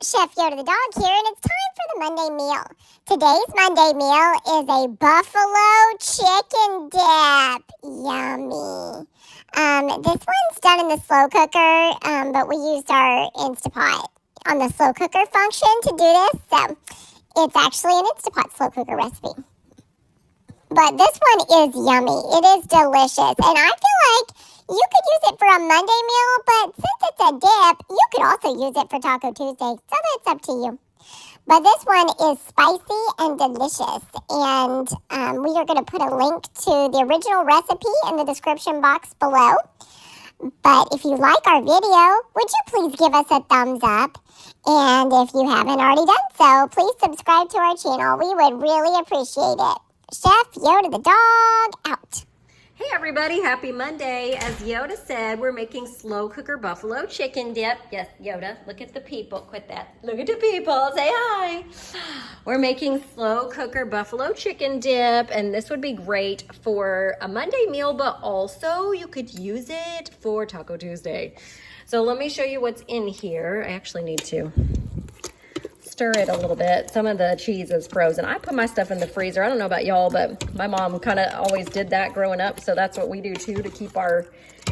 Chef Yoda the dog here, and it's time for the Monday meal. Today's Monday meal is a buffalo chicken dip. Yummy. This one's done in the slow cooker, but we used our Instapot on the slow cooker function to do this, so it's actually an Instapot slow cooker recipe. But this one is yummy. It is delicious, and I feel like you could use it for a Monday meal, but since it's a dip, you could also use it for Taco Tuesday, so that's up to you. But this one is spicy and delicious, and we are going to put a link to the original recipe in the description box below. But if you like our video, would you please give us a thumbs up? And if you haven't already done so, please subscribe to our channel. We would really appreciate it. Chef Yoda the dog out. Hey everybody, happy Monday. As Yoda said, we're making slow cooker buffalo chicken dip. Yes, Yoda, look at the people. Quit that. Look at the people. Say hi. We're making slow cooker buffalo chicken dip, and this would be great for a Monday meal, but also you could use it for Taco Tuesday. So let me show you what's in here. I actually need to stir it a little bit. Some of the cheese is frozen. I put my stuff in the freezer. I don't know about y'all, but my mom kind of always did that growing up, so that's what we do too to keep our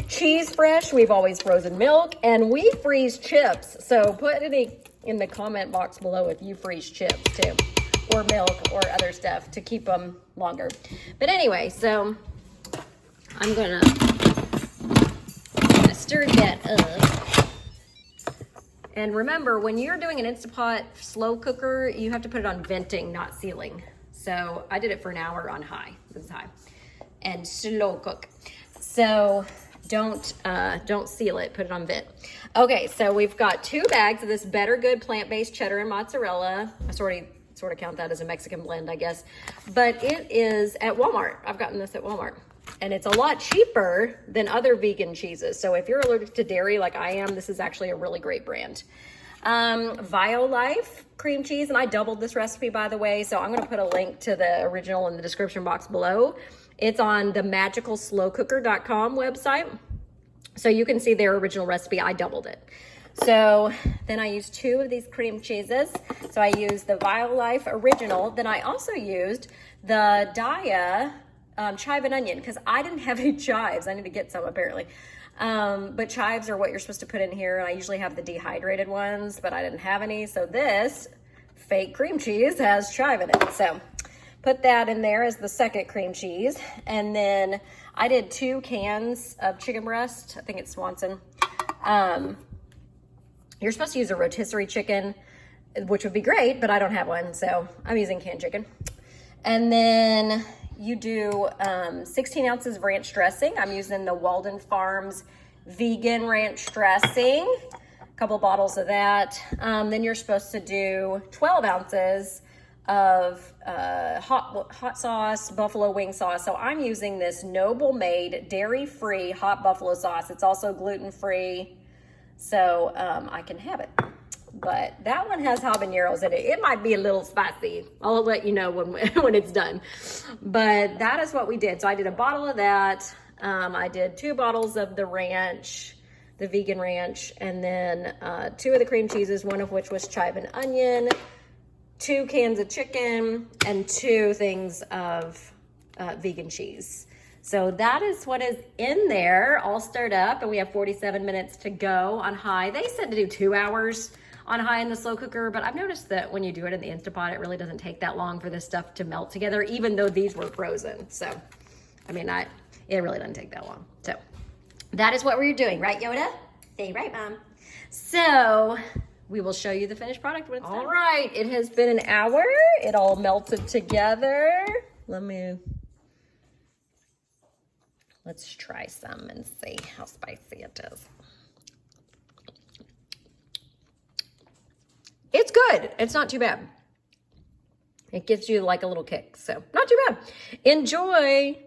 cheese fresh. We've always frozen milk, and we freeze chips. So put any in the comment box below if you freeze chips too, or milk or other stuff to keep them longer. But anyway, so I'm gonna stir that up. And remember, when you're doing an Instapot slow cooker, you have to put it on venting, not sealing. So I did it for an hour on high. This is high. And slow cook. So don't seal it, put it on vent. Okay, so we've got 2 bags of this Better Good plant-based cheddar and mozzarella. I sort of count that as a Mexican blend, I guess. But it is at Walmart. I've gotten this at Walmart. And it's a lot cheaper than other vegan cheeses. So if you're allergic to dairy like I am, this is actually a really great brand. Violife cream cheese, and I doubled this recipe, by the way, so I'm going to put a link to the original in the description box below. It's on the magicalslowcooker.com website, so you can see their original recipe. I doubled it. So then I used 2 of these cream cheeses. So I used the Violife original. Then I also used the Daiya chive and onion, because I didn't have any chives. I need to get some apparently. But chives are what you're supposed to put in here, and I usually have the dehydrated ones, but I didn't have any. So this fake cream cheese has chive in it. So put that in there as the second cream cheese. And then I did 2 cans of chicken breast. I think it's Swanson. You're supposed to use a rotisserie chicken, which would be great, but I don't have one, so I'm using canned chicken. And then you do 16 ounces of ranch dressing. I'm using the Walden Farms vegan ranch dressing, a couple bottles of that. Then you're supposed to do 12 ounces of hot sauce, buffalo wing sauce. So I'm using this Noble Made dairy-free hot buffalo sauce. It's also gluten-free, so I can have it. But that one has habaneros in it. It might be a little spicy. I'll let you know when it's done. But that is what we did. So I did a bottle of that. I did 2 bottles of the ranch, the vegan ranch, and then 2 of the cream cheeses, one of which was chive and onion, 2 cans of chicken, and 2 things of vegan cheese. So that is what is in there, all stirred up, and we have 47 minutes to go on high. They said to do 2 hours on high in the slow cooker, but I've noticed that when you do it in the Instapot, it really doesn't take that long for this stuff to melt together, even though these were frozen. So, I mean, it really doesn't take that long. So, that is what we're doing, right, Yoda? Say right, Mom. So, we will show you the finished product when it's done. All right, it has been an hour. It all melted together. Let's try some and see how spicy it is. It's good. It's not too bad. It gives you like a little kick, so not too bad. Enjoy.